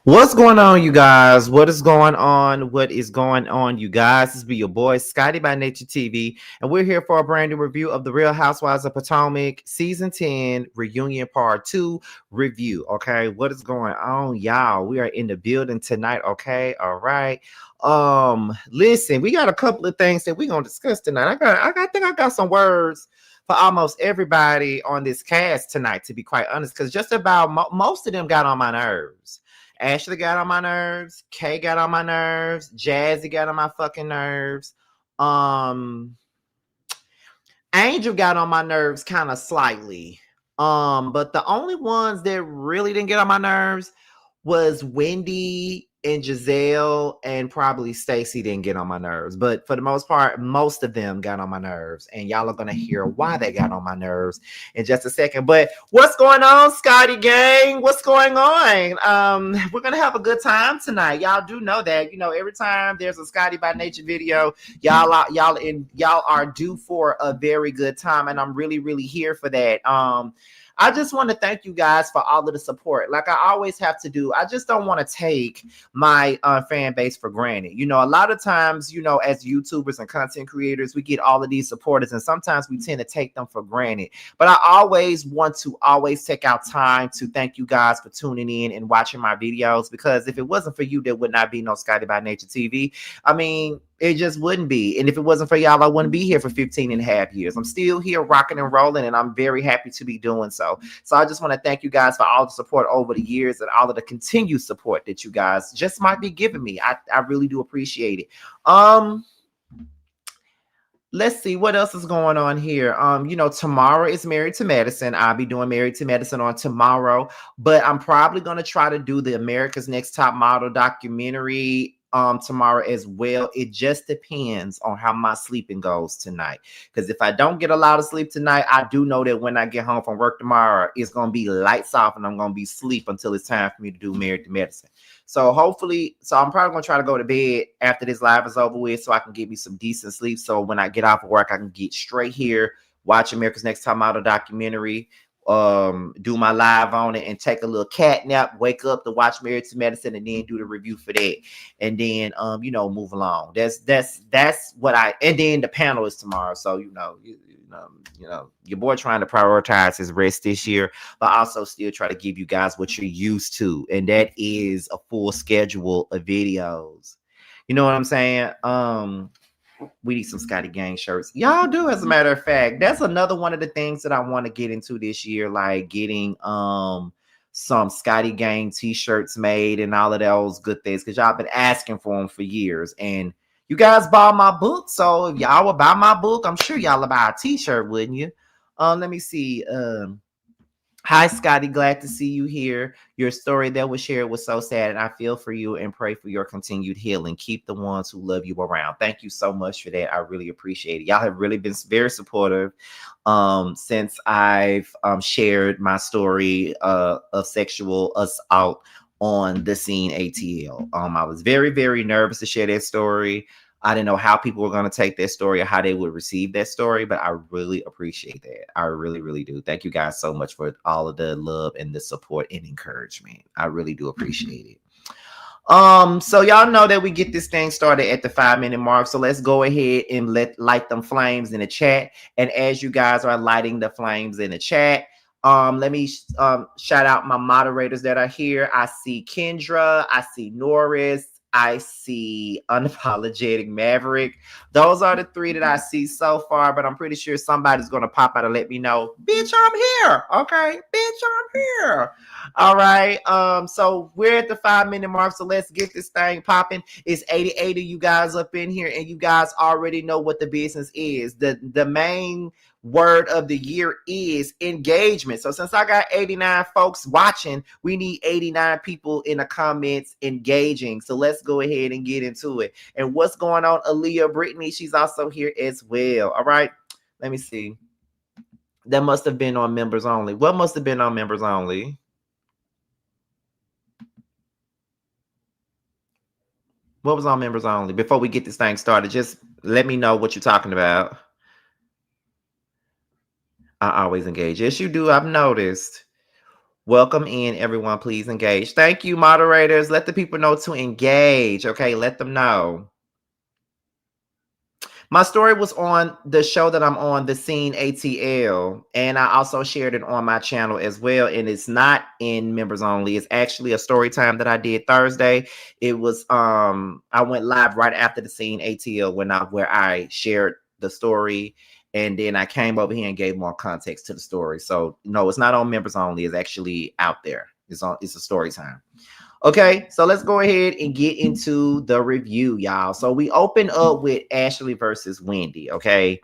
What's going on, you guys? What is going on? What is going on, you guys? This be your boy Scotty by Nature TV, and we're here for a brand new review of the Real Housewives of Potomac Season 10 Reunion Part 2 review. Okay, what is going on, y'all? We are in the building tonight. Okay, all right. Listen, we got a couple of things that we're gonna discuss tonight. I think I got some words for almost everybody on this cast tonight, to be quite honest, because just about most of them got on my nerves. Ashley got on my nerves. Kay got on my nerves. Jazzy got on my fucking nerves. Um, Angel got on my nerves kind of slightly. But the only ones that really didn't get on my nerves was Wendy and Jazelle, and probably Stacy didn't get on my nerves. But for the most part, most of them got on my nerves. And y'all are gonna hear why they got on my nerves in just a second. But what's going on, Scotty Gang? What's going on? We're gonna have a good time tonight. Y'all do know that. You know, every time there's a Scotty by Nature video, y'all are due for a very good time, and I'm really here for that. I just want to thank you guys for all of the support. Like I always have to do. I just don't want to take my fan base for granted. You know, a lot of times, you know, as YouTubers and content creators, we get all of these supporters, and sometimes we tend to take them for granted. But I always want to take out time to thank you guys for tuning in and watching my videos, because if it wasn't for you, there would not be no Scotty by Nature TV. I mean, it just wouldn't be. And if it wasn't for y'all, I wouldn't be here for 15 and a half years. I'm still here rocking and rolling, and I'm very happy to be doing so. So I just want to thank you guys for all the support over the years and all of the continued support that you guys just might be giving me. I really do appreciate it. Let's see what else is going on here. You know, tomorrow is Married to Medicine. I'll be doing Married to Medicine on tomorrow, but I'm probably going to try to do the America's Next Top Model documentary tomorrow as well. It just depends on how my sleeping goes tonight, because if I don't get a lot of sleep tonight, I do know that when I get home from work tomorrow, it's going to be lights off and I'm going to be asleep until it's time for me to do Married to Medicine. So hopefully, I'm probably going to try to go to bed after this live is over with, so I can get me some decent sleep, so when I get off of work, I can get straight here, watch America's Next Top Model documentary, do my live on it, and take a little cat nap, wake up to watch Married to Medicine, and then do the review for that, and then you know, move along. That's what and then the panel is tomorrow, so you know, your boy trying to prioritize his rest this year, but also still try to give you guys what you're used to, and that is a full schedule of videos. You know what I'm saying? We need some Scotty Gang shirts. Y'all do, as a matter of fact. That's another one of the things that I want to get into this year, like getting some Scotty Gang t-shirts made and all of those good things, because y'all been asking for them for years, and you guys bought my book, so if y'all would buy my book, I'm sure y'all would buy a t-shirt, wouldn't you? Let me see. Hi, Scotty. Glad to see you here. Your story that was shared was so sad, and I feel for you and pray for your continued healing. Keep the ones who love you around. Thank you so much for that. I really appreciate it. Y'all have really been very supportive since I've shared my story of sexual assault on the scene ATL. I was very nervous to share that story. I didn't know how people were going to take that story or how they would receive that story, but I really appreciate that. I really do. Thank you guys so much for all of the love and the support and encouragement. I really do appreciate it. So y'all know that we get this thing started at the 5-minute mark. So let's go ahead and light them flames in the chat. And as you guys are lighting the flames in the chat, let me shout out my moderators that are here. I see Kendra, I see Norris, I see Unapologetic Maverick. Those are the three that I see so far, but I'm pretty sure somebody's going to pop out and let me know, bitch, I'm here. Okay, bitch, I'm here. All right. So we're at the 5-minute mark, so let's get this thing popping. It's 88 of you guys up in here, and you guys already know what the business is. The main word of the year is engagement. So since I got 89 folks watching, we need 89 people in the comments engaging. So let's go ahead and get into it. And what's going on, Aaliyah Brittany? She's also here as well. All right. Let me see. That must have been on members only. What must have been on members only? What was on members only? Before we get this thing started, just let me know what you're talking about. I always engage. Yes, you do. I've noticed. Welcome in, everyone. Please engage. Thank you, moderators. Let the people know to engage. Okay, let them know. My story was on the show that I'm on, The Scene ATL, and I also shared it on my channel as well. And it's not in members only. It's actually a story time that I did Thursday. It was I went live right after The Scene ATL where I shared the story, and then I came over here and gave more context to the story. So no, it's not on members only. It's actually out there. It's a story time. Okay, so let's go ahead and get into the review, y'all. So we open up with Ashley versus Wendy. Okay.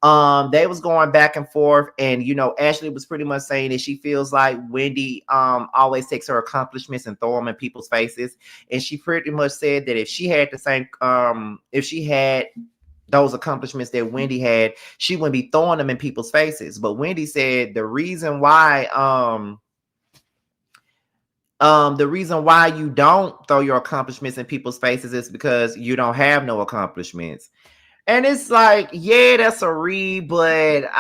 They was going back and forth, and Ashley was pretty much saying that she feels like Wendy always takes her accomplishments and throw them in people's faces. And she pretty much said that if she had the same if she had those accomplishments that Wendy had, she wouldn't be throwing them in people's faces. But Wendy said the reason why you don't throw your accomplishments in people's faces is because you don't have no accomplishments. And it's like, yeah, that's a read, but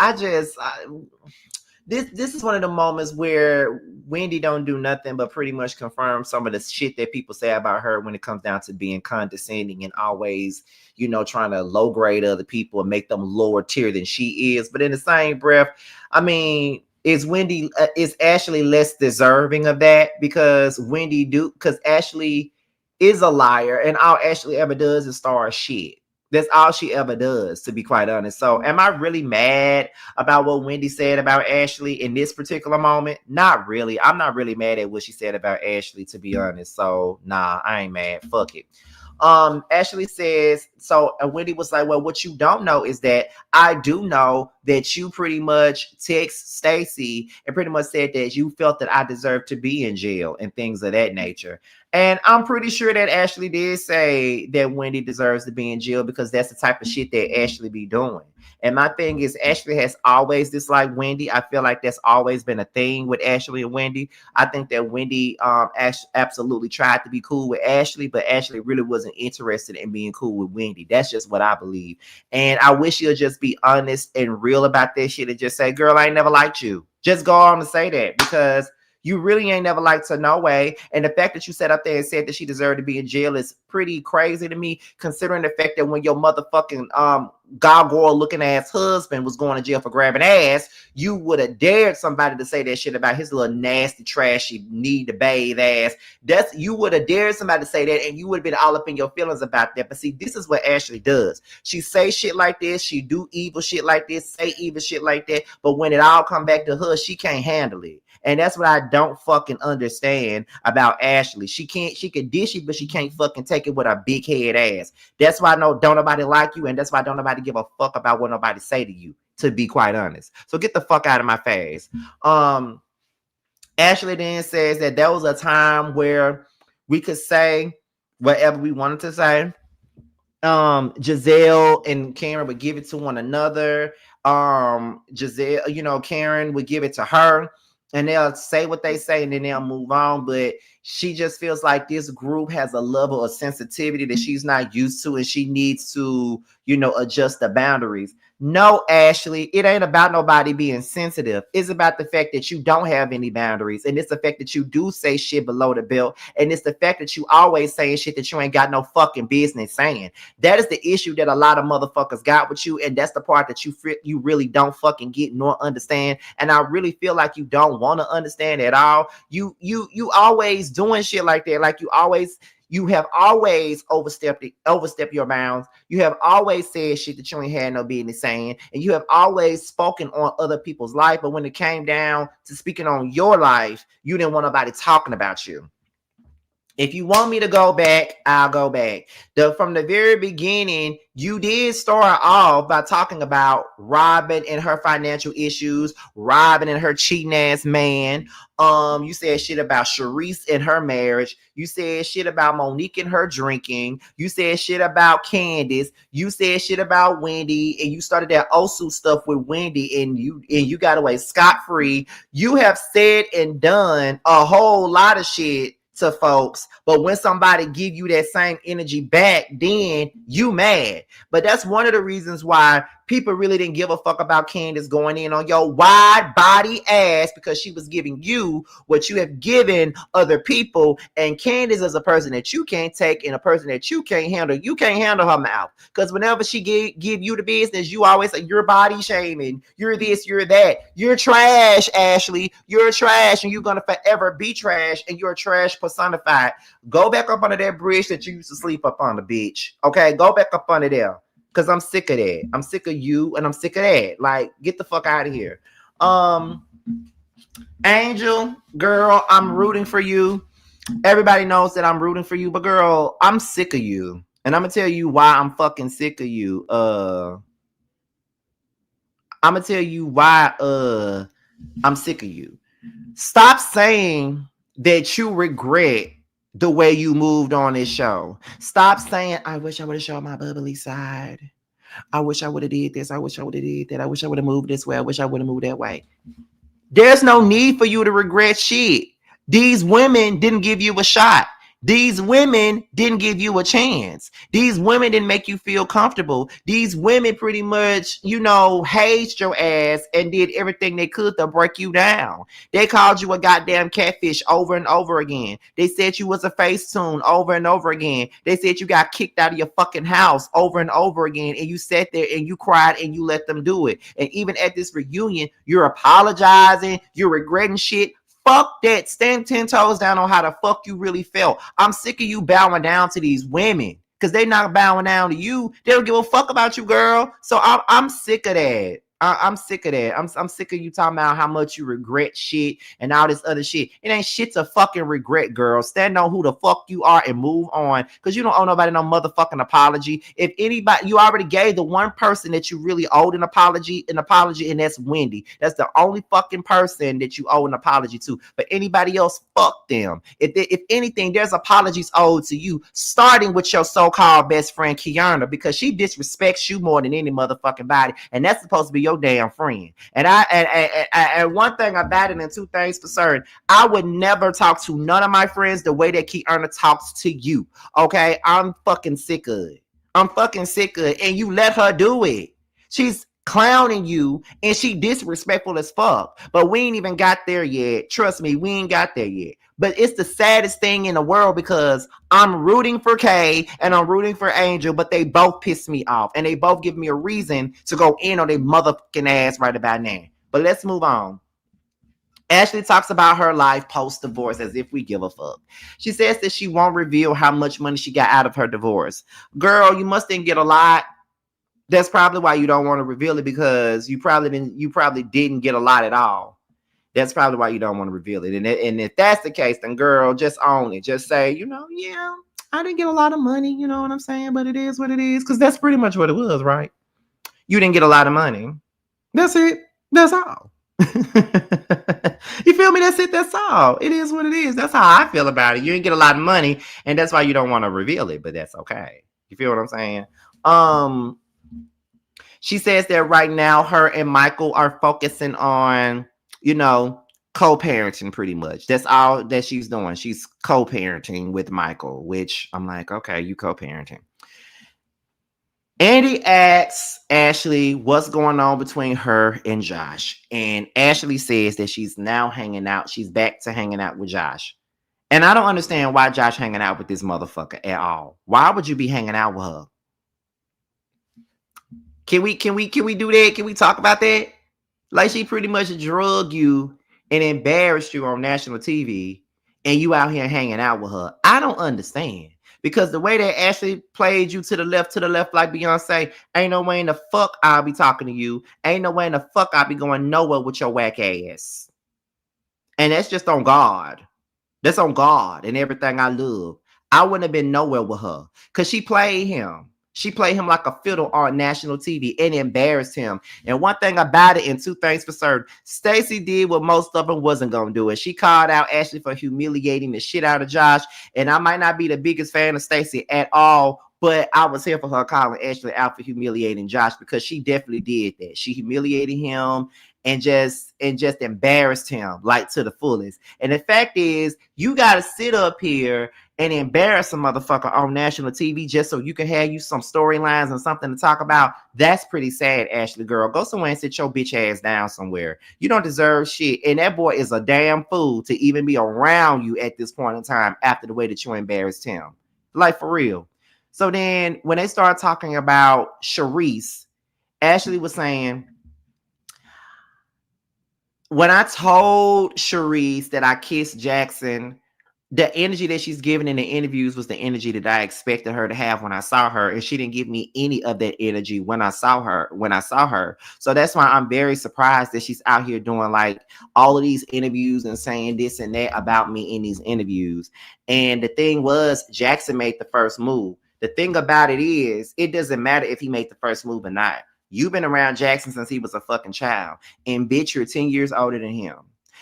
this is one of the moments where Wendy don't do nothing but pretty much confirm some of the shit that people say about her when it comes down to being condescending and always, trying to low grade other people and make them lower tier than she is. But in the same breath, I mean, is Ashley less deserving of that? Because Ashley is a liar, and all Ashley ever does is star shit. That's all she ever does, to be quite honest. So am I really mad about what Wendy said about Ashley in this particular moment? Not really. I'm not really mad at what she said about Ashley, to be honest. So nah, I ain't mad. Fuck it. Ashley says, so Wendy was like, well, what you don't know is that I do know that you pretty much text Stacy and pretty much said that you felt that I deserved to be in jail and things of that nature. And I'm pretty sure that Ashley did say that Wendy deserves to be in jail because that's the type of shit that Ashley be doing. And my thing is, Ashley has always disliked Wendy. I feel like that's always been a thing with Ashley and Wendy. I think that Wendy absolutely tried to be cool with Ashley, but Ashley really wasn't interested in being cool with Wendy. That's just what I believe. And I wish you'll just be honest and real about this shit and just say, girl, I ain't never liked you. Just go on and say that, because you really ain't never liked her no way. And the fact that you sat up there and said that she deserved to be in jail is pretty crazy to me, considering the fact that when your motherfucking gargoyle looking ass husband was going to jail for grabbing ass, you would have dared somebody to say that shit about his little nasty, trashy, need to bathe ass. You would have dared somebody to say that, and you would have been all up in your feelings about that. But see, this is what Ashley does. She say shit like this, she do evil shit like this, say evil shit like that, but when it all come back to her, she can't handle it. And that's what I don't fucking understand about Ashley. She can dish it, but she can't fucking take it with a big head ass. That's why I know don't nobody like you, and that's why don't nobody give a fuck about what nobody say to you, to be quite honest. So get the fuck out of my face. Ashley then says that there was a time where we could say whatever we wanted to say. Jazelle and Karen would give it to one another. Jazelle, Karen would give it to her, and they'll say what they say and then they'll move on. But she just feels like this group has a level of sensitivity that she's not used to, and she needs to, adjust the boundaries. No, Ashley, it ain't about nobody being sensitive. It's about the fact that you don't have any boundaries. And it's the fact that you do say shit below the belt. And it's the fact that you always saying shit that you ain't got no fucking business saying. That is the issue that a lot of motherfuckers got with you. And that's the part that you really don't fucking get nor understand. And I really feel like you don't want to understand at all. You always doing shit like that. Like you have always overstepped your bounds. You have always said shit that you ain't had no business saying. And you have always spoken on other people's life. But when it came down to speaking on your life, you didn't want nobody talking about you. If you want me to go back, I'll go back. From the very beginning, you did start off by talking about Robin and her financial issues, Robin and her cheating ass man. You said shit about Shereice and her marriage. You said shit about Monique and her drinking. You said shit about Candace. You said shit about Wendy, and you started that Osu stuff with Wendy, and you got away scot-free. You have said and done a whole lot of shit to folks, but when somebody give you that same energy back, then you mad. But that's one of the reasons why people really didn't give a fuck about Candace going in on your wide body ass because she was giving you what you have given other people. And Candace is a person that you can't take and a person that you can't handle. You can't handle her mouth because whenever she give you the business, you always say you're body shaming, you're this, you're that, you're trash, Ashley, you're trash, and you're gonna forever be trash, and you're trash personified. Go back up under that bridge that you used to sleep up on, the bitch. Okay, go back up under there. Cause I'm sick of that. I'm sick of you and I'm sick of that. Like, get the fuck out of here. Angel, girl, I'm rooting for you. Everybody knows that I'm rooting for you, but girl, I'm sick of you. And I'm gonna tell you why I'm fucking sick of you. I'm gonna tell you why I'm sick of you. Stop saying that you regret the way you moved on this show. Stop saying, I wish I would have shown my bubbly side. I wish I would have did this. I wish I would have did that. I wish I would have moved this way. I wish I would have moved that way. There's no need for you to regret shit. These women didn't give you a shot. These women didn't give you a chance. These women didn't make you feel comfortable. These women pretty much, hazed your ass and did everything they could to break you down. They called you a goddamn catfish over and over again. They said you was a Facetune over and over again. They said you got kicked out of your fucking house over and over again. And you sat there and you cried and you let them do it. And even at this reunion, you're apologizing. You're regretting shit. Fuck that. Stand 10 toes down on how the fuck you really felt. I'm sick of you bowing down to these women because they're not bowing down to you. They don't give a fuck about you, girl. So I'm sick of that. I'm sick of that. I'm sick of you talking about how much you regret shit and all this other shit. It ain't shit to fucking regret, girl. Stand on who the fuck you are and move on, because you don't owe nobody no motherfucking apology. If anybody, you already gave the one person that you really owed an apology, and that's Wendy. That's the only fucking person that you owe an apology to. But anybody else, fuck them. If anything, there's apologies owed to you, starting with your so-called best friend Kiana, because she disrespects you more than any motherfucking body, and that's supposed to be your damn friend. And one thing about it, and two things for certain, I would never talk to none of my friends the way that Kiana talks to you. Okay, I'm fucking sick of it. I'm fucking sick of it, and you let her do it. She's clowning you and she disrespectful as fuck, but we ain't even got there yet. Trust me, we ain't got there yet. But it's the saddest thing in the world because I'm rooting for Kay and I'm rooting for Angel, but they both piss me off and they both give me a reason to go in on their motherfucking ass right about now. But let's move on. Ashley talks about her life post-divorce as if we give a fuck. She says that she won't reveal how much money she got out of her divorce. Girl, you must didn't get a lot. That's probably why you don't want to reveal it, because you probably didn't get a lot at all. That's probably why you don't want to reveal it. And if that's the case, then girl, just own it. Just say, yeah, I didn't get a lot of money, you know what I'm saying? But it is what it is, because that's pretty much what it was, right? You didn't get a lot of money. That's it. That's all. You feel me? That's it. That's all. It is what it is. That's how I feel about it. You didn't get a lot of money, and that's why you don't want to reveal it, but that's okay. You feel what I'm saying? She says that right now her and Michael are focusing on, co-parenting pretty much. That's all that she's doing. She's co-parenting with Michael, which I'm like, okay, you co-parenting. Andy asks Ashley what's going on between her and Josh. And Ashley says that she's now hanging out. She's back to hanging out with Josh. And I don't understand why Josh hanging out with this motherfucker at all. Why would you be hanging out with her? Can we do that? Can we talk about that? Like, she pretty much drugged you and embarrassed you on national TV, and you out here hanging out with her. I don't understand, because the way that Ashley played you to the left like Beyonce, ain't no way in the fuck I'll be talking to you. Ain't no way in the fuck I'll be going nowhere with your whack ass. And that's just on God. That's on God and everything I love. I wouldn't have been nowhere with her, because she played him. She played him like a fiddle on national TV and embarrassed him. And one thing about it, and two things for certain, Stacey did what most of them wasn't going to do. And she called out Ashley for humiliating the shit out of Josh. And I might not be the biggest fan of Stacey at all, but I was here for her calling Ashley out for humiliating Josh, because she definitely did that. She humiliated him and just embarrassed him like to the fullest. And the fact is, you got to sit up here and embarrass a motherfucker on national TV just so you can have you some storylines and something to talk about. That's pretty sad, Ashley girl. Go somewhere and sit your bitch ass down somewhere. You don't deserve shit. And that boy is a damn fool to even be around you at this point in time after the way that you embarrassed him. Like, for real. So then when they started talking about Shereice, Ashley was saying, when I told Shereice that I kissed Jackson, the energy that she's giving in the interviews was the energy that I expected her to have when I saw her, and she didn't give me any of that energy when I saw her. So that's why I'm very surprised that she's out here doing like all of these interviews and saying this and that about me in these interviews. And the thing was, Jackson made the first move. The thing about it is, it doesn't matter if he made the first move or not. You've been around Jackson since he was a fucking child, and bitch, you're 10 years older than him.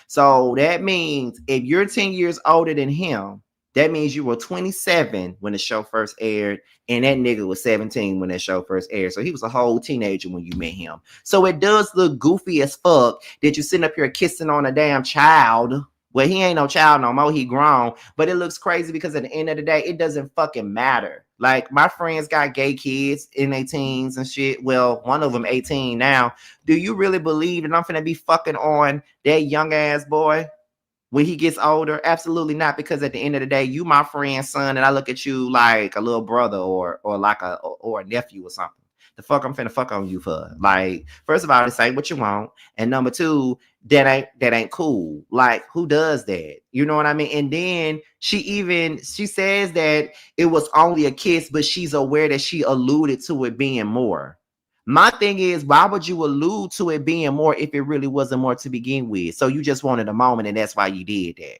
So that means if you're 10 years older than him, that means you were 27 when the show first aired, and that nigga was 17 when that show first aired. So he was a whole teenager when you met him. So it does look goofy as fuck that you're sitting up here kissing on a damn child. Well, he ain't no child no more. He grown. But it looks crazy because at the end of the day, it doesn't fucking matter. Like, my friends got gay kids in their teens and shit. Well, one of them 18 now. Do you really believe that I'm finna be fucking on that young ass boy when he gets older? Absolutely not, because at the end of the day, you my friend's son, and I look at you like a little brother or like a nephew or something. The fuck I'm finna fuck on you for? Like, first of all, this ain't what you want, and number two, that ain't cool. Like, who does that? You know what I mean? And then she says that it was only a kiss, but she's aware that she alluded to it being more. My thing is, why would you allude to it being more if it really wasn't more to begin with? So you just wanted a moment, and that's why you did that.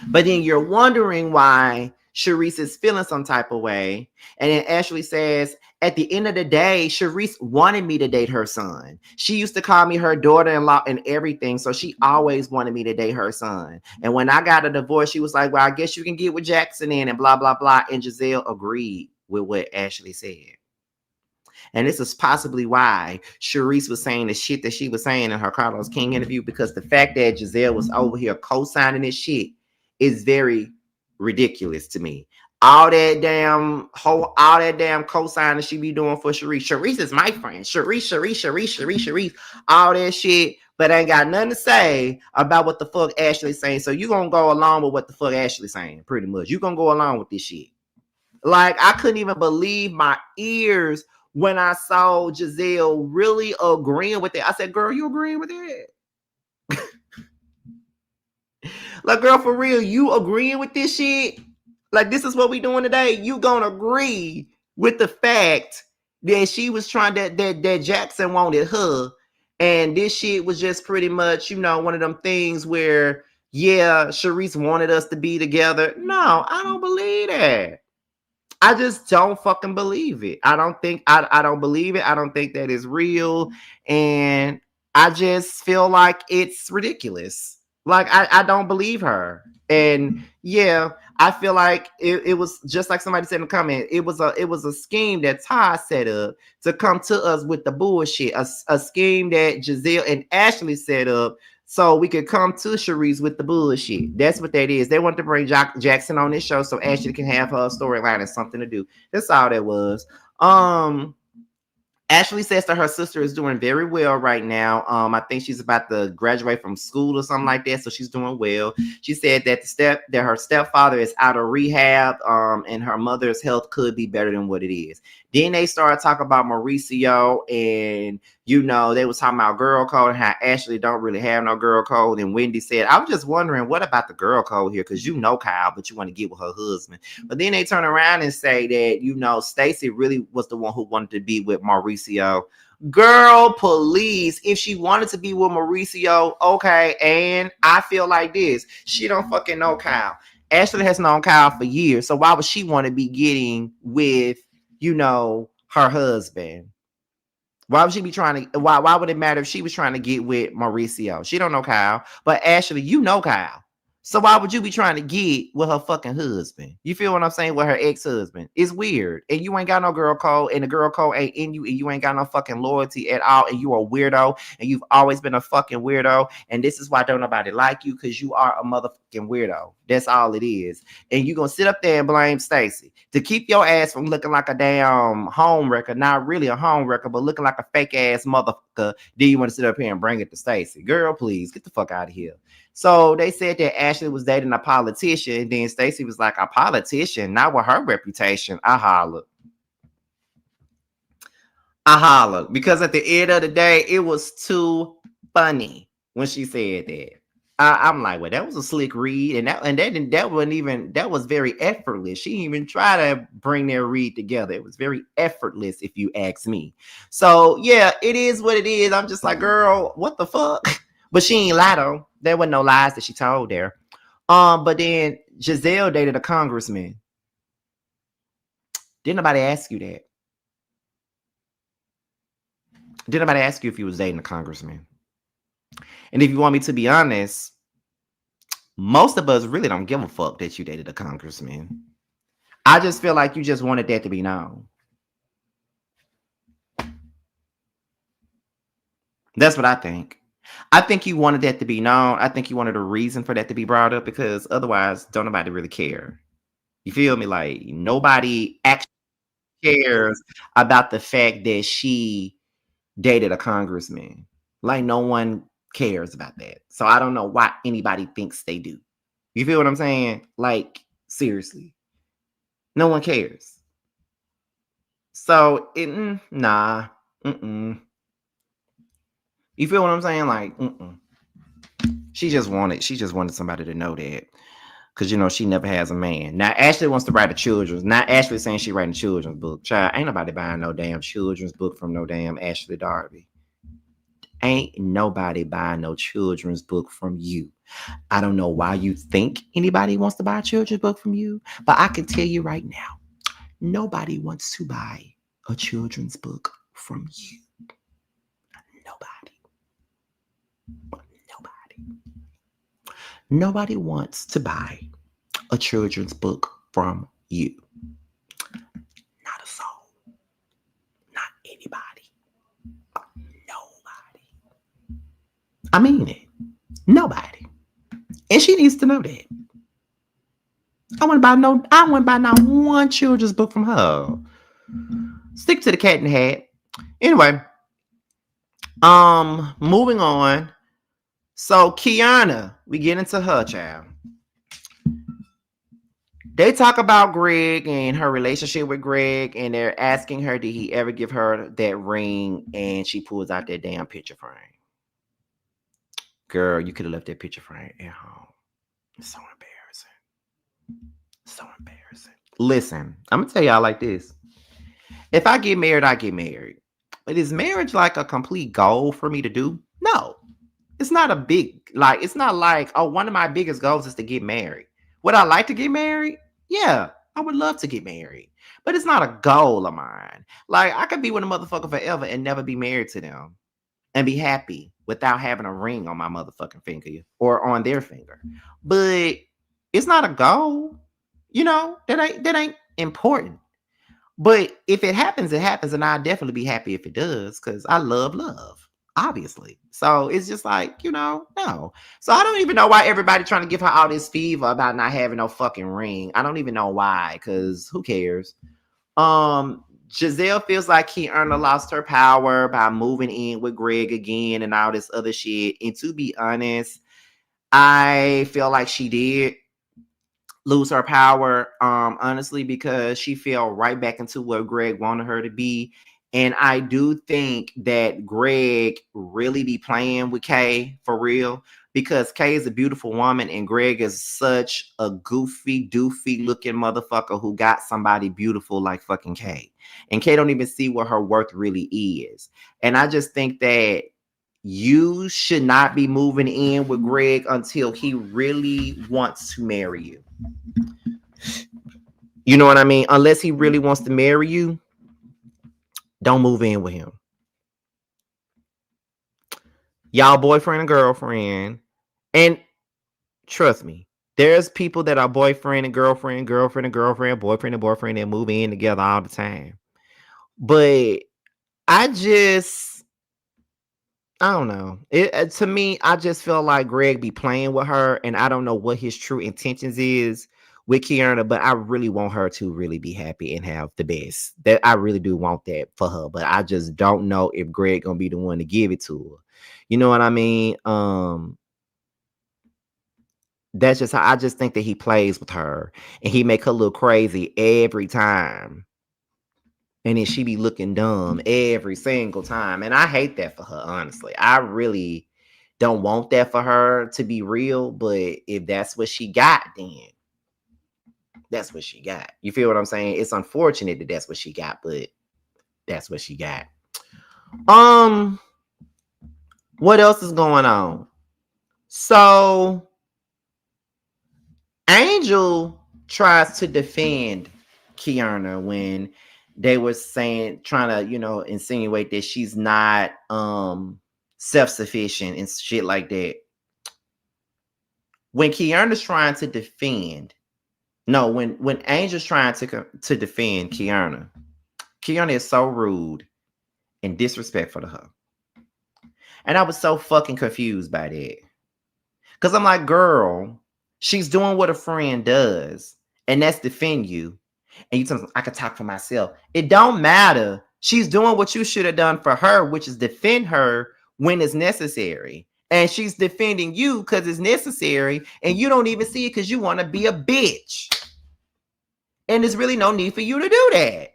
But then you're wondering why Shereice is feeling some type of way. And then Ashley says, at the end of the day, Shereice wanted me to date her son. She used to call me her daughter-in-law and everything. So she always wanted me to date her son. And when I got a divorce, she was like, well, I guess you can get with Jackson in and blah, blah, blah. And Jazelle agreed with what Ashley said. And this is possibly why Shereice was saying the shit that she was saying in her Carlos King interview, because the fact that Jazelle was over here co-signing this shit is very ridiculous to me. All that damn co-signing she be doing for Shereice. Shereice is my friend. Shereice. All that shit, but ain't got nothing to say about what the fuck Ashley's saying. So you gonna go along with what the fuck Ashley's saying, pretty much. You gonna go along with this shit. Like, I couldn't even believe my ears when I saw Jazelle really agreeing with it. I said, girl, you agreeing with it? Like, girl, for real, you agreeing with this shit? Like, this is what we doing today? You gonna agree with the fact that she was trying that Jackson wanted her, and this shit was just pretty much, you know, one of them things where, yeah, Shereice wanted us to be together. No, I don't believe that. I just don't fucking believe it. I don't believe it. I don't think that is real. And I just feel like it's ridiculous. Like, I don't believe her. And yeah, I feel like it was just like somebody said in the comment. It was a scheme that Ty set up to come to us with the bullshit. A scheme that Jazelle and Ashley set up so we could come to Shereice with the bullshit. That's what that is. They want to bring Jackson on this show so Ashley can have her storyline and something to do. That's all that was. Ashley says that her sister is doing very well right now. I think she's about to graduate from school or something like that, so she's doing well. She said that her stepfather is out of rehab, and her mother's health could be better than what it is. Then they started talking about Mauricio, and you know, they was talking about girl code and how Ashley don't really have no girl code. And Wendy said, I was just wondering, what about the girl code here? Because you know Kyle, but you want to get with her husband. But then they turn around and say that, you know, Stacey really was the one who wanted to be with Mauricio. Girl, please. If she wanted to be with Mauricio, okay. And I feel like this. She don't fucking know Kyle. Ashley has known Kyle for years. So why would she want to be getting with, you know, her husband? Why would she be trying to, why would it matter if she was trying to get with Mauricio? She don't know Kyle. But Ashley, you know Kyle. So why would you be trying to get with her fucking husband? You feel what I'm saying? With her ex-husband. It's weird. And you ain't got no girl code, and the girl code ain't in you, and you ain't got no fucking loyalty at all, and you a weirdo, and you've always been a fucking weirdo. And this is why don't nobody like you, because you are a motherfucking weirdo. That's all it is. And you gonna sit up there and blame Stacy to keep your ass from looking like a damn home wrecker. Not really a home wrecker, but looking like a fake ass motherfucker. Then you want to sit up here and bring it to Stacy. Girl, please get the fuck out of here. So they said that Ashley was dating a politician. And then Stacey was like, a politician? Not with her reputation. I hollered. Because at the end of the day, it was too funny when she said that. I'm like, well, that was a slick read, and that wasn't even, that was very effortless. She didn't even try to bring their read together. It was very effortless, if you ask me. So yeah, it is what it is. I'm just like, girl, what the fuck? But she ain't lie though. There wasn't no lies that she told there. But then Jazelle dated a congressman. Didn't nobody ask you that? Didn't nobody ask you if you was dating a congressman? And if you want me to be honest, most of us really don't give a fuck that you dated a congressman. I just feel like you just wanted that to be known. That's what I think. I think you wanted that to be known. I think you wanted a reason for that to be brought up, because otherwise, don't nobody really care. You feel me? Like, nobody actually cares about the fact that she dated a congressman. Like, no one cares about that. So I don't know why anybody thinks they do. You feel what I'm saying? Like, seriously. No one cares. So, nah. Mm-mm. You feel what I'm saying? Like, She just wanted somebody to know that. Because, you know, she never has a man. Now, Ashley wants to write a children's. Not Ashley saying she writing a children's book. Child, ain't nobody buying no damn children's book from no damn Ashley Darby. Ain't nobody buying no children's book from you. I don't know why you think anybody wants to buy a children's book from you, but I can tell you right now, nobody wants to buy a children's book from you. Nobody wants to buy a children's book from you. Not a soul. Not anybody. Nobody. I mean it. Nobody. And she needs to know that. I wouldn't buy not one children's book from her. Stick to the cat in the hat. Anyway. Moving on. So Kiana, we get into her, child. They talk about Greg and her relationship with Greg, and they're asking her, did he ever give her that ring? And she pulls out that damn picture frame. Girl, you could have left that picture frame at home. It's so embarrassing. So embarrassing. Listen, I'm going to tell y'all like this. If I get married, I get married. But is marriage like a complete goal for me to do? No. It's not a big, like, it's not like, oh, one of my biggest goals is to get married. Would I like to get married? Yeah, I would love to get married. But it's not a goal of mine. Like, I could be with a motherfucker forever and never be married to them and be happy without having a ring on my motherfucking finger or on their finger. But it's not a goal. You know, that ain't important. But if it happens, it happens. And I'll definitely be happy if it does, because I love love, obviously. So it's just like, you know, no. So I don't even know why everybody trying to give her all this fever about not having no fucking ring. I don't even know why, because who cares? Jazelle feels like Kiana lost her power by moving in with Greg again and all this other shit. And to be honest, I feel like she did lose her power, honestly, because she fell right back into what Greg wanted her to be. And I do think that Greg really be playing with Kay for real, because Kay is a beautiful woman and Greg is such a goofy, doofy looking motherfucker who got somebody beautiful like fucking Kay. And Kay don't even see what her worth really is. And I just think that you should not be moving in with Greg until he really wants to marry you. You know what I mean? Unless he really wants to marry you, don't move in with him. Y'all boyfriend and girlfriend. And trust me, There's people that are boyfriend and girlfriend, girlfriend and girlfriend, boyfriend and boyfriend that move in together all the time. But I just, I don't know. To me, I just feel like Greg be playing with her, and I don't know what his true intentions is with Kiana, but I really want her to really be happy and have the best. That I really do want that for her, but I just don't know if Greg gonna be the one to give it to her. You know what I mean? That's just how I just think that he plays with her and he make her look crazy every time. And then she be looking dumb every single time. And I hate that for her, honestly. I really don't want that for her to be real. But if that's what she got, then that's what she got. You feel what I'm saying? It's unfortunate that that's what she got, but that's what she got. Um, what else is going on? So Angel tries to defend Kiana when they were saying, trying to, insinuate that she's not self-sufficient and shit like that. When Kiana's trying to defend, no, when Angel's trying to defend Kiana is so rude and disrespectful to her. And I was so fucking confused by that. Because I'm like, girl, she's doing what a friend does, and that's defend you. And you tell me, I can talk for myself. It don't matter. She's doing what you should have done for her, which is defend her when it's necessary. And she's defending you because it's necessary, and you don't even see it because you want to be a bitch. And there's really no need for you to do that.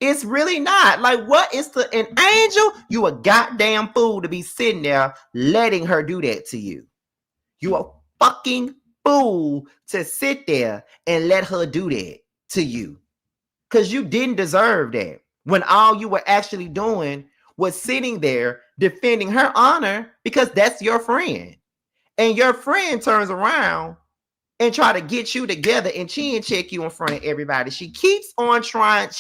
It's really not. Like, what is an Angel? You a goddamn fool to be sitting there letting her do that to you. You a fucking fool to sit there and let her do that to you. Because you didn't deserve that. When all you were actually doing was sitting there defending her honor because that's your friend. And your friend turns around and try to get you together and chin check you in front of everybody. She keeps on trying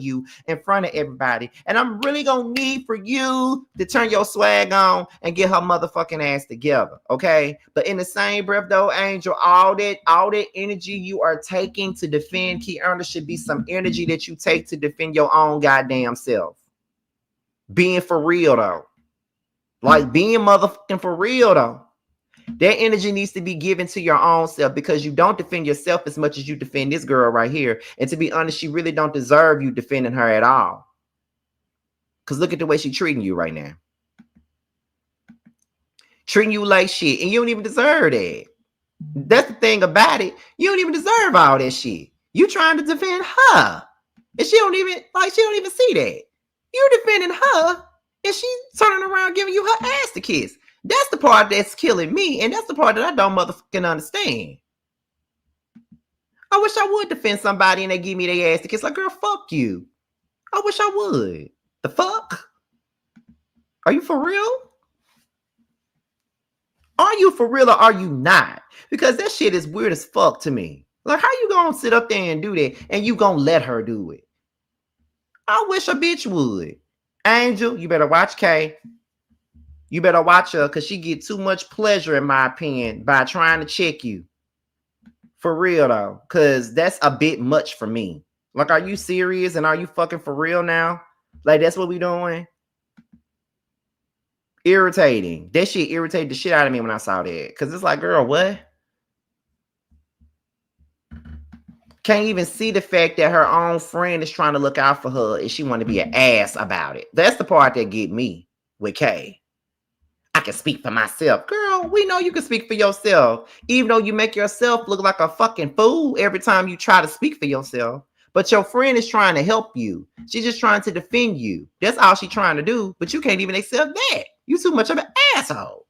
you in front of everybody. And I'm really gonna need for you to turn your swag on and get her motherfucking ass together. Okay. But in the same breath though, Angel, all that energy you are taking to defend Kiana should be some energy that you take to defend your own goddamn self. Being for real though. Like being motherfucking for real though. That energy needs to be given to your own self because you don't defend yourself as much as you defend this girl right here. And to be honest, she really don't deserve you defending her at all. Because look at the way she's treating you right now. Treating you like shit. And you don't even deserve that. That's the thing about it. You don't even deserve all that shit. You trying to defend her. And she don't even see that. You're defending her. And she's turning around giving you her ass to kiss. That's the part that's killing me, and that's the part that I don't motherfucking understand. I wish I would defend somebody and they give me their ass to kiss. Like, girl, fuck you. I wish I would. The fuck? Are you for real? Are you for real or are you not? Because that shit is weird as fuck to me. Like, how you gonna sit up there and do that and you gonna let her do it? I wish a bitch would. Angel, you better watch Kay. You better watch her because she get too much pleasure, in my opinion, by trying to check you. For real, though. Because that's a bit much for me. Like, are you serious and are you fucking for real now? Like, that's what we doing? Irritating. That shit irritated the shit out of me when I saw that. Because it's like, girl, what? Can't even see the fact that her own friend is trying to look out for her and she want to be an ass about it. That's the part that get me with Kay. I can speak for myself. Girl, we know you can speak for yourself. Even though you make yourself look like a fucking fool every time you try to speak for yourself. But your friend is trying to help you. She's just trying to defend you. That's all she's trying to do. But you can't even accept that. You too much of an asshole.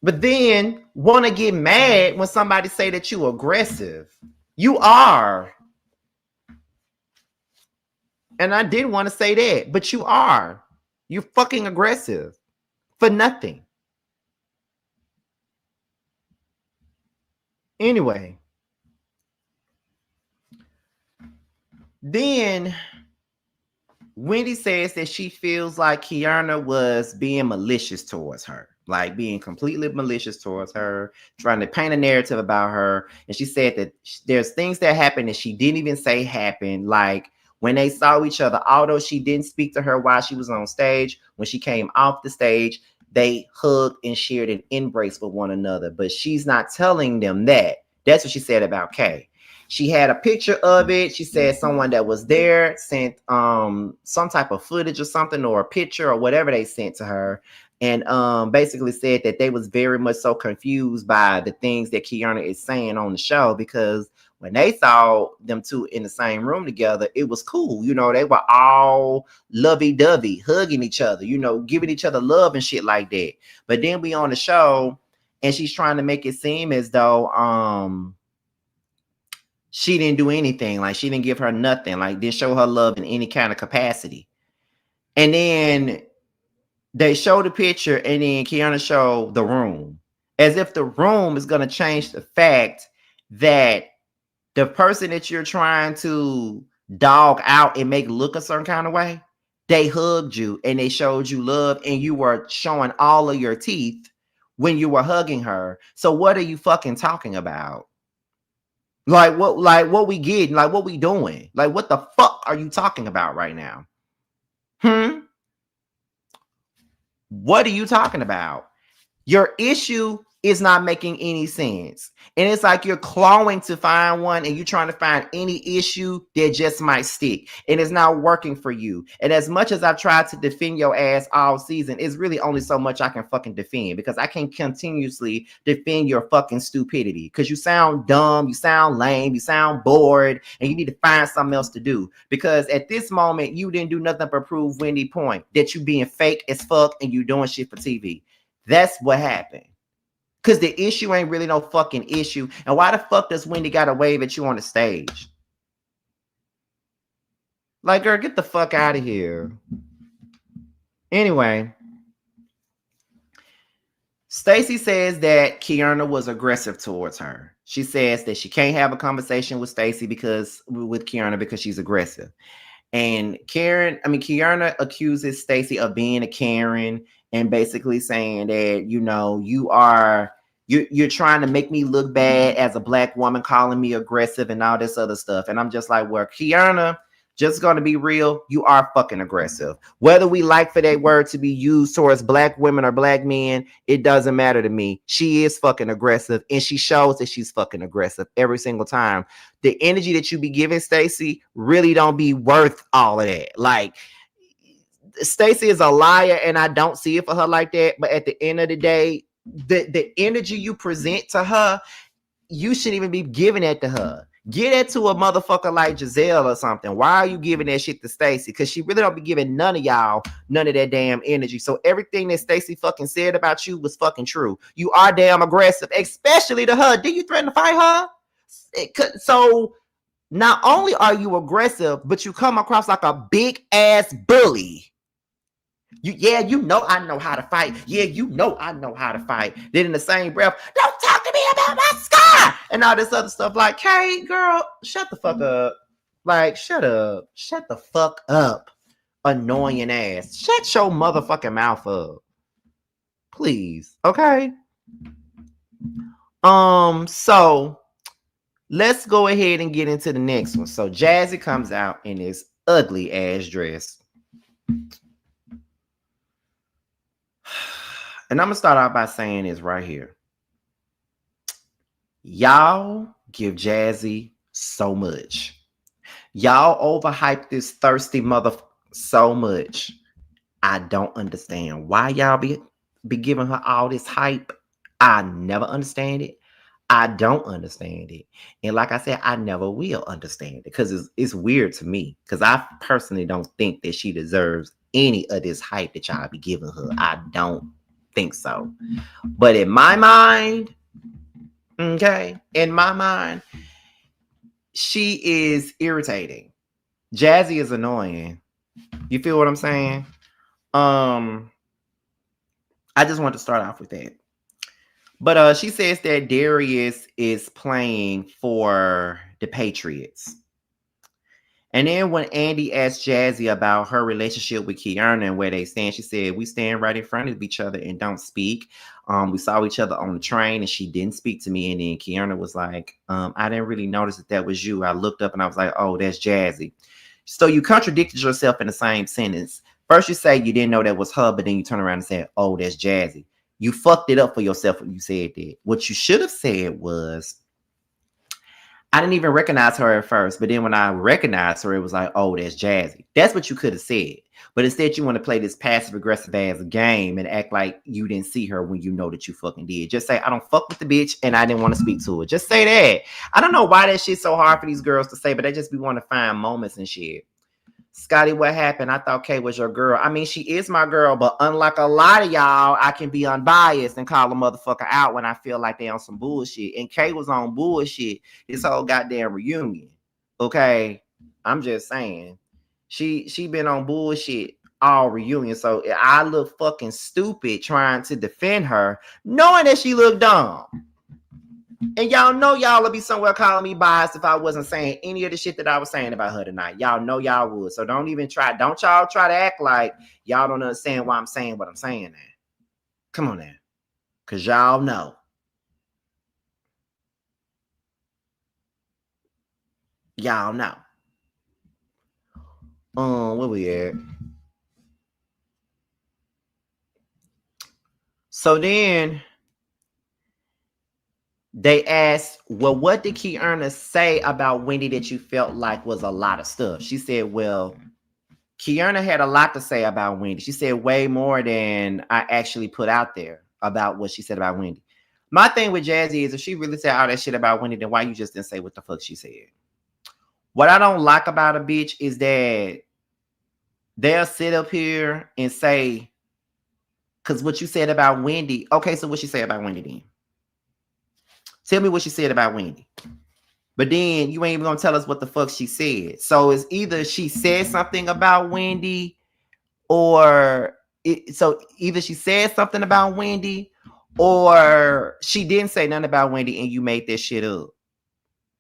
But then want to get mad when somebody say that you aggressive. You are. And I didn't want to say that, but you are. You're fucking aggressive for nothing. Anyway. Then Wendy says that she feels like Kiana was being malicious towards her. like being completely malicious towards her, trying to paint a narrative about her. And she said that there's things that happened that she didn't even say happened. Like when they saw each other, although she didn't speak to her while she was on stage, when she came off the stage, they hugged and shared an embrace with one another. But she's not telling them that. That's what she said about Kay. She had a picture of it. She said someone that was there sent some type of footage or something, or a picture or whatever they sent to her, and basically said that they was very much so confused by the things that Kiana is saying on the show, because when they saw them two in the same room together, it was cool. You know, they were all lovey-dovey, hugging each other, you know, giving each other love and shit like that. But then we on the show and she's trying to make it seem as though she didn't do anything. Like she didn't give her nothing. Like didn't show her love in any kind of capacity. And then they show the picture and then Kiana showed the room. As if the room is going to change the fact that the person that you're trying to dog out and make look a certain kind of way, they hugged you and they showed you love and you were showing all of your teeth when you were hugging her. So what are you fucking talking about? Like what we getting? Like what we doing? Like what the fuck are you talking about right now? What are you talking about? Your issue is not making any sense. And it's like you're clawing to find one and you're trying to find any issue that just might stick. And it's not working for you. And as much as I've tried to defend your ass all season, it's really only so much I can fucking defend, because I can continuously defend your fucking stupidity. Because you sound dumb, you sound lame, you sound bored, and you need to find something else to do. Because at this moment, you didn't do nothing but prove Wendy point that you being fake as fuck and you doing shit for TV. That's what happened. Because the issue ain't really no fucking issue. And why the fuck does Wendy got to wave at you on the stage? Like, girl, get the fuck out of here. Anyway, Stacey says that Kiana was aggressive towards her. She says that she can't have a conversation with Kiana because she's aggressive. And Kiana accuses Stacey of being a Karen and basically saying that, you know, you're trying to make me look bad as a black woman, calling me aggressive and all this other stuff. And I'm just like, well, Kiana, just going to be real, you are fucking aggressive. Whether we like for that word to be used towards black women or black men, it doesn't matter to me. She is fucking aggressive, and she shows that she's fucking aggressive every single time. The energy that you be giving Stacey really don't be worth all of that. Like, Stacey is a liar, and I don't see it for her like that. But at the end of the day, the energy you present to her, you shouldn't even be giving that to her. Get it to a motherfucker like Jazelle or something. Why are you giving that shit to Stacey? Because she really don't be giving none of y'all none of that damn energy. So everything that Stacey fucking said about you was fucking true. You are damn aggressive, especially to her. Did you threaten to fight her? So not only are you aggressive, but you come across like a big ass bully. You know I know how to fight. Yeah, you know I know how to fight. Then in the same breath, don't talk to me about my scar and all this other stuff. Like, hey, girl, shut the fuck up. Like, shut up. Shut the fuck up. Annoying ass. Shut your motherfucking mouth up. Please. Okay. So let's go ahead and get into the next one. So Jazzy comes out in this ugly ass dress. And I'm going to start out by saying this right here. Y'all give Jazzy so much. Y'all overhype this thirsty mother so much. I don't understand why y'all be giving her all this hype. I never understand it. I don't understand it. And like I said, I never will understand it because it's weird to me. Because I personally don't think that she deserves any of this hype that y'all be giving her. I don't think so. But in my mind, she is irritating. Jazzy is annoying. You feel what I'm saying? I just want to start off with that. But she says that Darius is playing for the Patriots. And then when Andy asked Jazzy about her relationship with Kiana and where they stand, she said, we stand right in front of each other and don't speak. We saw each other on the train and she didn't speak to me. And then Kiana was like, I didn't really notice that was you. I looked up and I was like, oh, that's Jazzy. So you contradicted yourself in the same sentence. First you say you didn't know that was her, but then you turn around and say, oh, that's Jazzy. You fucked it up for yourself when you said that. What you should have said was, I didn't even recognize her at first, but then when I recognized her, it was like, oh, that's Jazzy. That's what you could have said. But instead, you want to play this passive aggressive ass game and act like you didn't see her when you know that you fucking did. Just say, I don't fuck with the bitch and I didn't want to speak to her. Just say that. I don't know why that shit's so hard for these girls to say, but they just be wanting to find moments and shit. Scotty, what happened? I thought Kay was your girl. I mean, she is my girl, but unlike a lot of y'all, I can be unbiased and call a motherfucker out when I feel like they on some bullshit. And Kay was on bullshit this whole goddamn reunion. Okay? I'm just saying. She been on bullshit all reunion. So I look fucking stupid trying to defend her, knowing that she looked dumb. And y'all know y'all would be somewhere calling me biased if I wasn't saying any of the shit that I was saying about her tonight. Y'all know y'all would. So don't even try. Don't y'all try to act like y'all don't understand why I'm saying what I'm saying now. Come on now. Because y'all know. Y'all know. Where we at? So then they asked, well, what did Kiana say about Wendy that you felt like was a lot of stuff? She said, well, Kiana had a lot to say about Wendy. She said way more than I actually put out there about what she said about Wendy. My thing with Jazzy is if she really said all that shit about Wendy, then why you just didn't say what the fuck she said? What I don't like about a bitch is that they'll sit up here and say, because what you said about Wendy, okay, so what she said about Wendy then? Tell me what she said about Wendy. But then you ain't even gonna tell us what the fuck she said. So it's either she said something about Wendy, or so either she said something about Wendy, or she didn't say nothing about Wendy and you made that shit up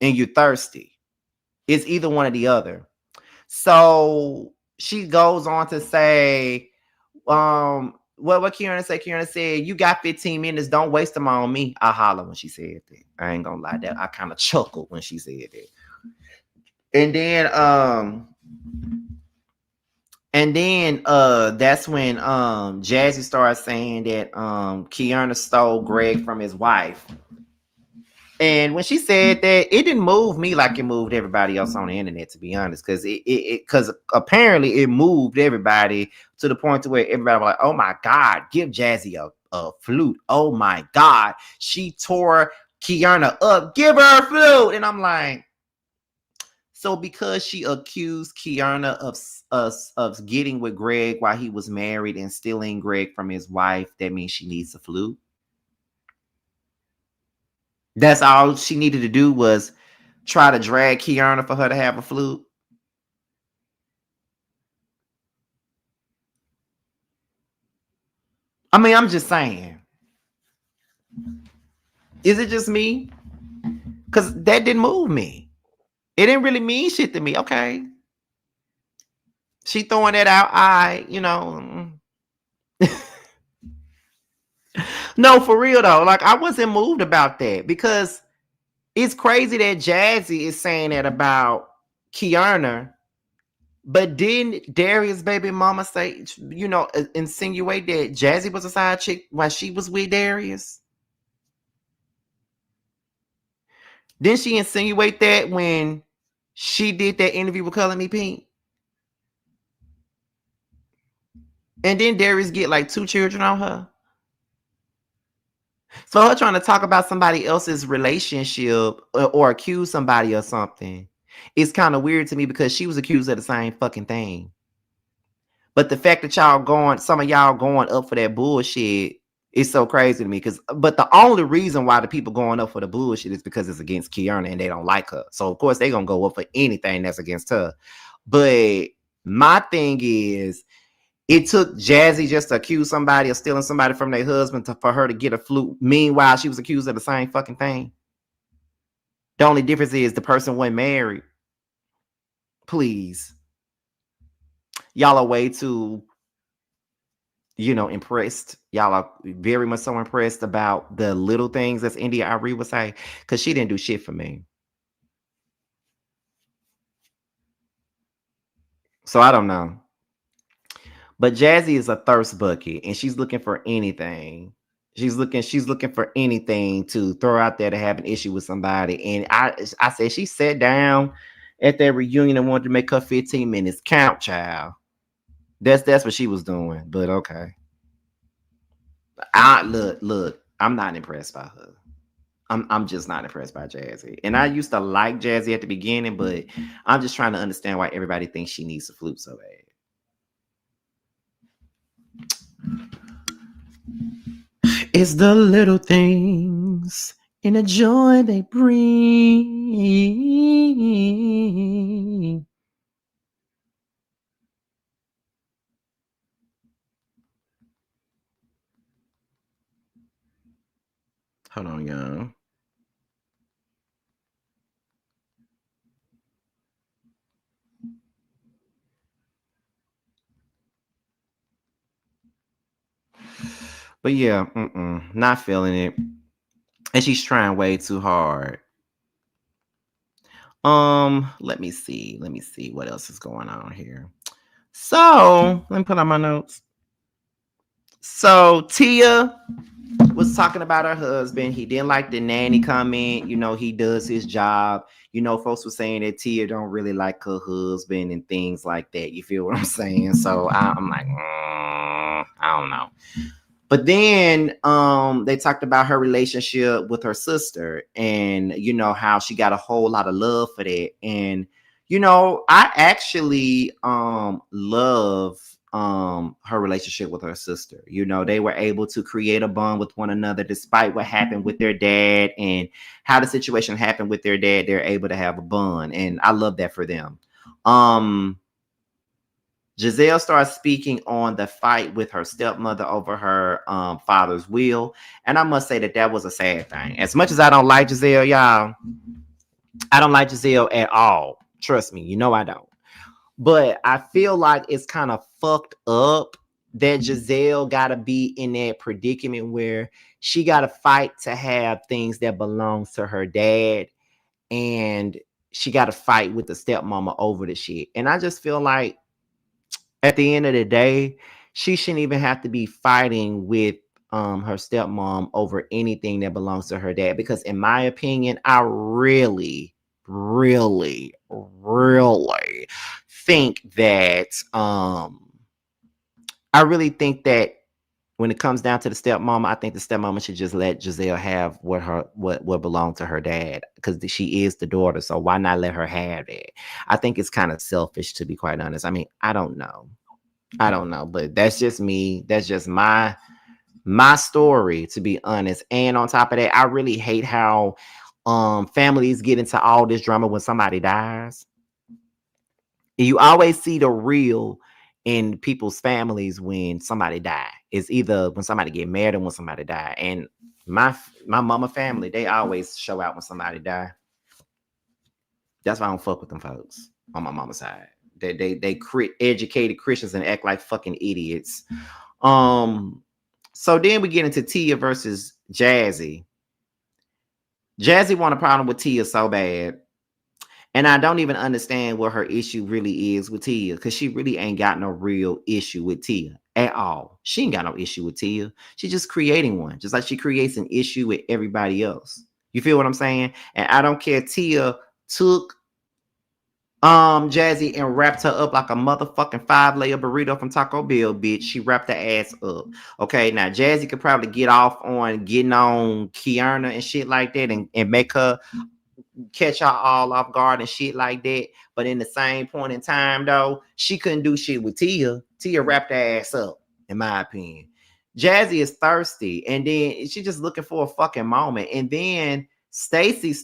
and you're thirsty. It's either one or the other. So she goes on to say, what Kiana said? Kiana said, you got 15 minutes, don't waste them on me. I holler when she said that. I ain't gonna lie, that I kind of chuckled when she said that. And then that's when Jazzy started saying that Kiana stole Greg from his wife. And when she said that, it didn't move me like it moved everybody else on the internet, to be honest, because apparently it moved everybody to the point to where everybody was like, oh my God, give Jazzy a flute. Oh my God, she tore Kiana up. Give her a flute. And I'm like, so because she accused Kiana of getting with Greg while he was married and stealing Greg from his wife, that means she needs a flute? That's all she needed to do was try to drag Kiana for her to have a flute? I mean, I'm just saying. Is it just me? Because that didn't move me. It didn't really mean shit to me. Okay. She throwing that out. No, for real though. Like, I wasn't moved about that because it's crazy that Jazzy is saying that about Kiana, but didn't Darius' baby mama say, insinuate that Jazzy was a side chick while she was with Darius? Didn't she insinuate that when she did that interview with Color Me Pink? And then Darius get like 2 children on her. So her trying to talk about somebody else's relationship or accuse somebody of something, it's kind of weird to me because she was accused of the same fucking thing. But the fact that some of y'all going up for that bullshit is so crazy to me. But the only reason why the people going up for the bullshit is because it's against Kiana and they don't like her. So of course they gonna go up for anything that's against her. But my thing is, it took Jazzy just to accuse somebody of stealing somebody from their husband for her to get a flute. Meanwhile, she was accused of the same fucking thing. The only difference is the person wasn't married. Please. Y'all are way too, impressed. Y'all are very much so impressed about the little things, as India Ari would say, because she didn't do shit for me. So I don't know. But Jazzy is a thirst bucket and she's looking for anything. She's looking for anything to throw out there to have an issue with somebody. And I said she sat down at that reunion and wanted to make her 15 minutes count, child. That's what she was doing. But okay. Look, I'm not impressed by her. I'm just not impressed by Jazzy. And I used to like Jazzy at the beginning, but I'm just trying to understand why everybody thinks she needs a flute so bad. It's the little things and the joy they bring. Hold on, y'all. But yeah, not feeling it. And she's trying way too hard. Let me see. Let me see what else is going on here. So let me put on my notes. So Tia was talking about her husband. He didn't like the nanny comment. He does his job. Folks were saying that Tia don't really like her husband and things like that. You feel what I'm saying? So I'm like, I don't know. But then they talked about her relationship with her sister and, how she got a whole lot of love for that. And, I actually love her relationship with her sister. They were able to create a bond with one another despite what happened with their dad and how the situation happened with their dad. They're able to have a bond. And I love that for them. Jazelle starts speaking on the fight with her stepmother over her father's will. And I must say that was a sad thing. As much as I don't like Jazelle, y'all, I don't like Jazelle at all. Trust me, I don't. But I feel like it's kind of fucked up that Jazelle got to be in that predicament where she got to fight to have things that belongs to her dad. And she got to fight with the stepmama over the shit. And I just feel like at the end of the day, she shouldn't even have to be fighting with her stepmom over anything that belongs to her dad. Because in my opinion, I really, really, really think that when it comes down to the stepmama, I think the stepmama should just let Jazelle have what belonged to her dad, because she is the daughter. So why not let her have it? I think it's kind of selfish, to be quite honest. I mean, I don't know, but that's just me. That's just my story, to be honest. And on top of that, I really hate how families get into all this drama when somebody dies. You always see the real in people's families when somebody die. It's either when somebody get married or when somebody die. And my mama family, they always show out when somebody die. That's why I don't fuck with them folks on my mama's side. They educated Christians and act like fucking idiots. So then we get into Tia versus Jazzy. Jazzy want a problem with Tia so bad. And I don't even understand what her issue really is with Tia, because she really ain't got no real issue with Tia at all. She ain't got no issue with Tia. She's just creating one, just like she creates an issue with everybody else. You feel what I'm saying? And I don't care. Tia took Jazzy and wrapped her up like a motherfucking 5-layer burrito from Taco Bell, bitch. She wrapped her ass up. Okay, now Jazzy could probably get off on getting on Kiana and shit like that and make her catch her all off guard and shit like that. But in the same point in time, though, she couldn't do shit with Tia. Tia wrapped her ass up, in my opinion. Jazzy is thirsty, and then she's just looking for a fucking moment. And then Stacy is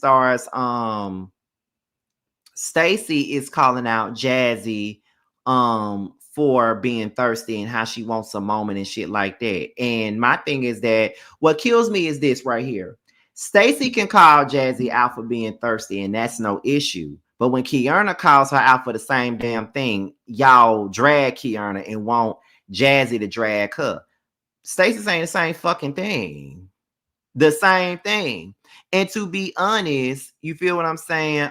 calling out Jazzy for being thirsty and how she wants a moment and shit like that. And my thing is that what kills me is this right here. Stacy can call Jazzy out for being thirsty, and that's no issue. But when Kiana calls her out for the same damn thing, y'all drag Kiana and want Jazzy to drag her. Stacey saying the same fucking thing. The same thing. And to be honest, you feel what I'm saying?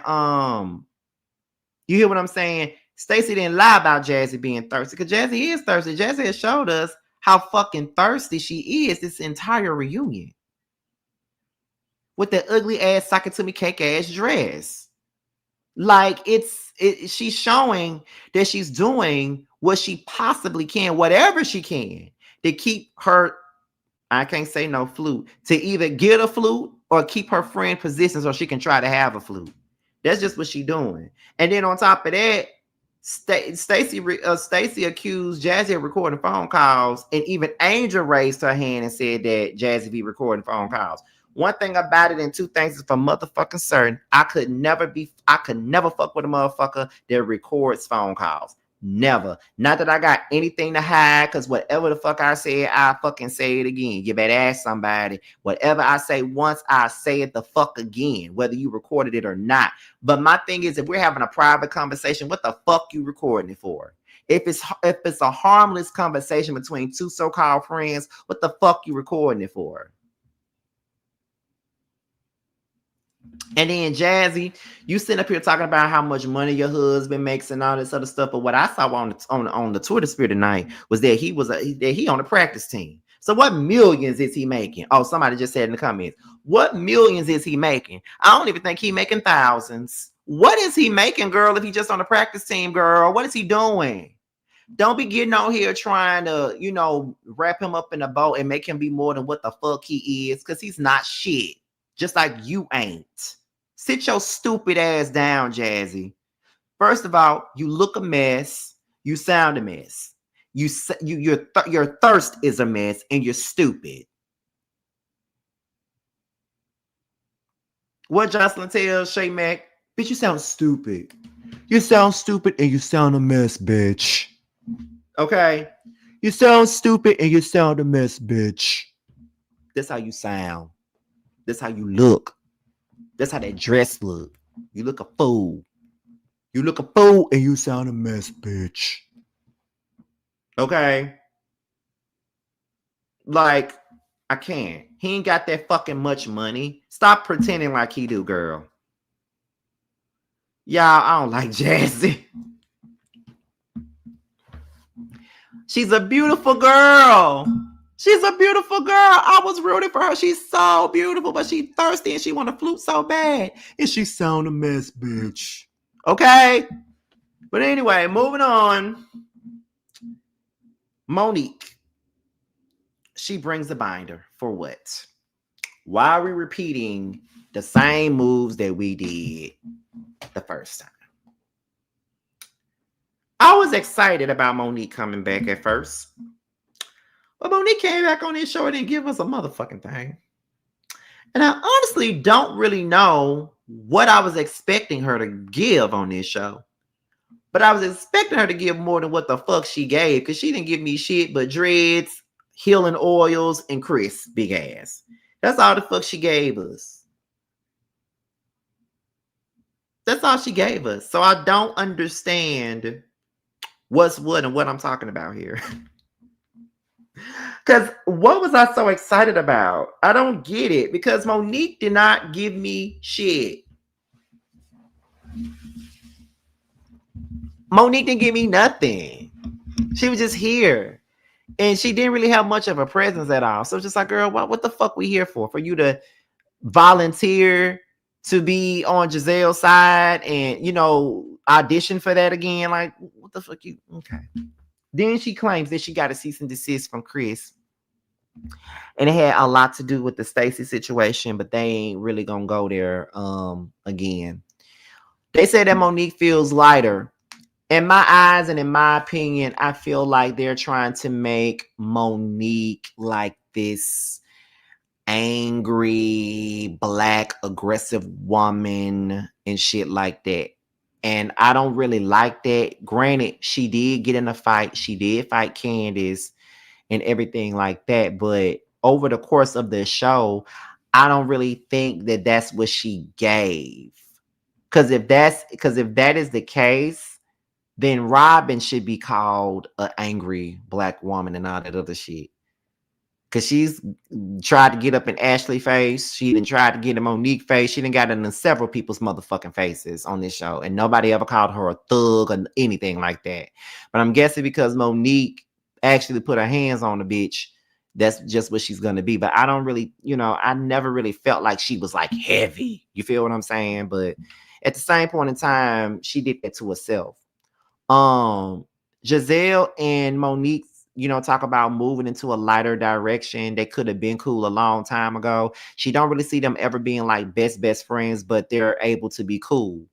You hear what I'm saying? Stacey didn't lie about Jazzy being thirsty, because Jazzy is thirsty. Jazzy has showed us how fucking thirsty she is this entire reunion. With that ugly ass sock it to me cake ass dress. Like she's showing that she's doing what she possibly can, whatever she can, to keep her, I can't say no flute, to either get a flute or keep her friend positioned so she can try to have a flute. That's just what she's doing. And then on top of that, Stacey accused Jazzy of recording phone calls, and even Angel raised her hand and said that Jazzy be recording phone calls. One thing about it, and two things is for motherfucking certain, I could never fuck with a motherfucker that records phone calls. Never. Not that I got anything to hide, because whatever the fuck I said, I fucking say it again. You better ask somebody. Whatever I say once, I say it the fuck again, whether you recorded it or not. But my thing is, if we're having a private conversation, what the fuck you recording it for? If it's a harmless conversation between two so-called friends, what the fuck you recording it for? And then Jazzy, you sitting up here talking about how much money your husband makes and all this other stuff. But what I saw on the Twitter sphere tonight was that he on the practice team. So what millions is he making? Oh, somebody just said in the comments, what millions is he making? I don't even think he making thousands. What is he making, girl, if he just on the practice team, girl? What is he doing? Don't be getting on here trying to, wrap him up in a bow and make him be more than what the fuck he is, because he's not shit. Just like you ain't. Sit your stupid ass down, Jazzy. First of all, you look a mess. You sound a mess. Your thirst is a mess, and you're stupid. What Jocelyn tells Shay Mac? Bitch, you sound stupid. You sound stupid and you sound a mess, bitch. Okay? You sound stupid and you sound a mess, bitch. That's how you sound. That's how you look. That's how that dress look. You look a fool. You look a fool and you sound a mess, bitch. Okay? Like, I can't. He ain't got that fucking much money. Stop pretending like he do, girl. Y'all, I don't like Jazzy. She's a beautiful girl. She's a beautiful girl. I was rooting for her. She's so beautiful, but she's thirsty and she want to flute so bad. And she sound a mess, bitch. Okay? But anyway, moving on. Monique. She brings a binder. For what? Why are we repeating the same moves that we did the first time? I was excited about Monique coming back at first. But Monique came back on this show and didn't give us a motherfucking thing. And I honestly don't really know what I was expecting her to give on this show. But I was expecting her to give more than what the fuck she gave, because she didn't give me shit but dreads, healing oils, and Chris big ass. That's all the fuck she gave us. That's all she gave us. So I don't understand what's what and what I'm talking about here. Because what was I so excited about? I don't get it, because Monique did not give me shit. Monique didn't give me nothing. She was just here. And she didn't really have much of a presence at all. So it's just like, girl, what the fuck we here for? For you to volunteer to be on Jazelle's side and, audition for that again? Like, what the fuck you? Okay. Then she claims that she got a cease and desist from Chris. And it had a lot to do with the Stacey situation, but they ain't really gonna go there again. They say that Monique feels lighter. In my eyes and in my opinion, I feel like they're trying to make Monique like this angry, black, aggressive woman and shit like that. And I don't really like that. Granted, she did get in a fight. She did fight Candace and everything like that. But over the course of the show, I don't really think that that's what she gave. Because if that is the case, then Robin should be called an angry black woman and all that other shit. Because she's tried to get up in Ashley face. She didn't try to get in Monique face. She didn't got in several people's motherfucking faces on this show. And nobody ever called her a thug or anything like that. But I'm guessing because Monique actually put her hands on the bitch, that's just what she's going to be. But I don't really, I never really felt like she was like heavy. You feel what I'm saying? But at the same point in time, she did that to herself. Jazelle and Monique, talk about moving into a lighter direction. They could have been cool a long time ago. She don't really see them ever being like best friends, but they're able to be cool.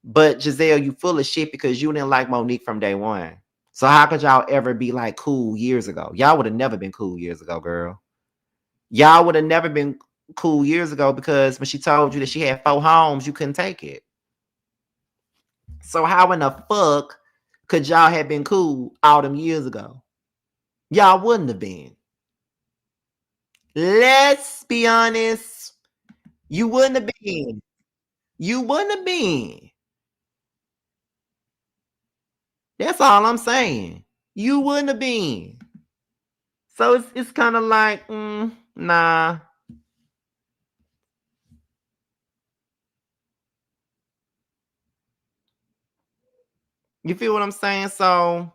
But Jazelle, you full of shit because you didn't like Monique from day one. So how could y'all ever be like cool years ago? Y'all would have never been cool years ago, girl. Y'all would have never been cool years ago because when she told you that she had 4 homes, you couldn't take it. So how in the fuck could y'all have been cool all them years ago? Y'all wouldn't have been. Let's be honest. You wouldn't have been. You wouldn't have been. That's all I'm saying. You wouldn't have been. So it's kind of like, nah. You feel what I'm saying? So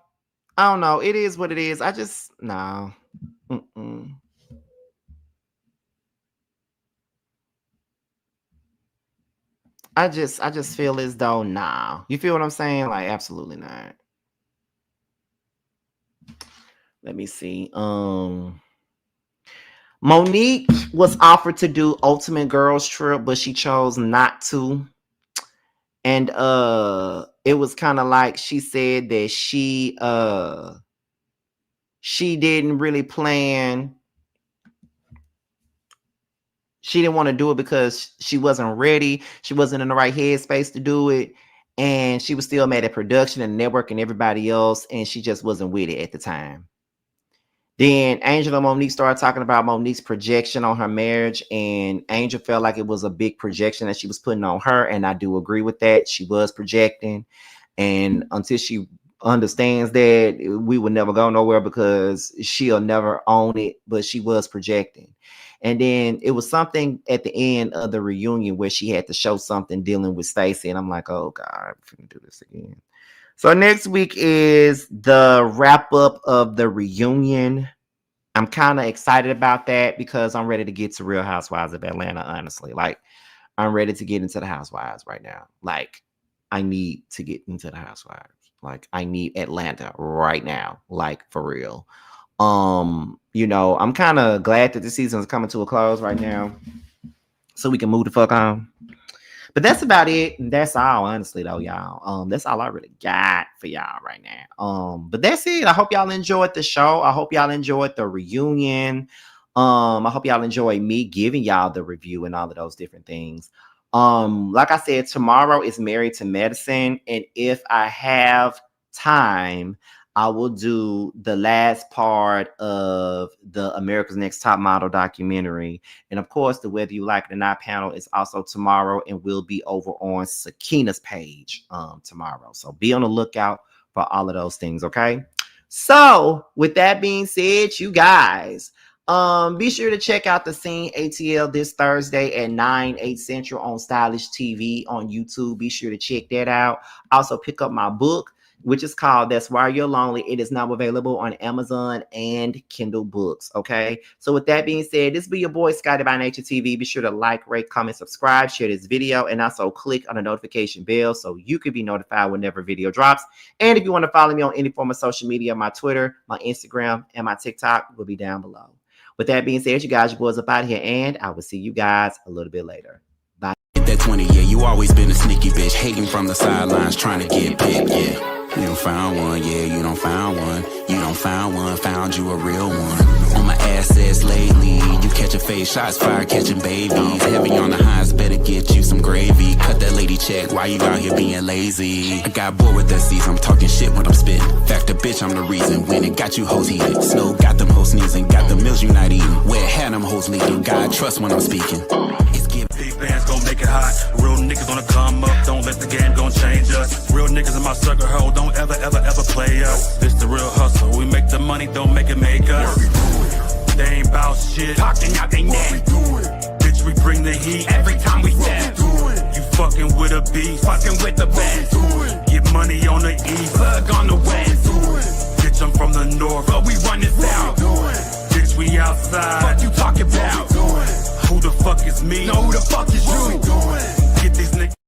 I don't know. It is what it is. I just no. I just feel as though nah. You feel what I'm saying? Like absolutely not. Let me see. Monique was offered to do Ultimate Girls Trip, but she chose not to. And it was kind of like she said that she didn't really plan. She didn't want to do it because she wasn't ready. She wasn't in the right headspace to do it. And she was still mad at production and network and everybody else. And she just wasn't with it at the time. Then Angel and Monique started talking about Monique's projection on her marriage. And Angel felt like it was a big projection that she was putting on her. And I do agree with that. She was projecting. And until she understands that, we will never go nowhere because she'll never own it. But she was projecting. And then it was something at the end of the reunion where she had to show something dealing with Stacey. And I'm like, oh God, I'm gonna do this again. So next week is the wrap up of the reunion. I'm kind of excited about that because I'm ready to get to Real Housewives of Atlanta, honestly. Like, I'm ready to get into the Housewives right now. Like, I need to get into the Housewives. Like, I need Atlanta right now. Like, for real. I'm kind of glad that the season is coming to a close right now. So we can move the fuck on. But that's about it. That's all, honestly, though, y'all. That's all I really got for y'all right now. But that's it. I hope y'all enjoyed the show. I hope y'all enjoyed the reunion. I hope y'all enjoy me giving y'all the review and all of those different things. Like I said, tomorrow is Married to Medicine. And if I have time, I will do the last part of the America's Next Top Model documentary. And of course, the Whether You Like It or Not panel is also tomorrow and will be over on Sakina's page tomorrow. So be on the lookout for all of those things, okay? So with that being said, you guys, be sure to check out the Scene ATL this Thursday at 9/8 Central on Stylish TV on YouTube. Be sure to check that out. Also pick up my book, which is called That's Why You're Lonely. It is now available on Amazon and Kindle Books, okay? So with that being said, this be your boy, Scotty by Nature TV. Be sure to like, rate, comment, subscribe, share this video, and also click on the notification bell so you can be notified whenever video drops. And if you want to follow me on any form of social media, my Twitter, my Instagram, and my TikTok will be down below. With that being said, you guys, your boys up out here, and I will see you guys a little bit later. Bye. That 20, yeah, you always been a sneaky bitch, hating from the sidelines, trying to get picked, yeah. You don't found one, yeah, you don't found one. You don't found one, found you a real one. On my assets lately, you catching face shots, fire catching babies. Heavy on the highs, better get you some gravy. Cut that lady check, why you out here being lazy? I got bored with that season, I'm talking shit when I'm spitting. Fact, the bitch, I'm the reason. When it got you hoes heated. Snow got them hoes sneezing, got the meals you not eating. Where had them hoes leaking, God trust when I'm speaking. It's giving. Big bands gon' make it hot. Real niggas gonna come up, don't change us. Real niggas in my circle, ho, don't ever, ever, ever play us. This the real hustle. We make the money, don't make it make us. They ain't bout shit. Talking out they neck. Bitch, we bring the heat every time we step. You fucking with a beast, fucking with the best. Get money on the east, plug on the west. Bitch, I'm from the north, but we run it south. Bitch, we outside. What you talking about? Who the fuck is me? No, who the fuck is you? Get these niggas.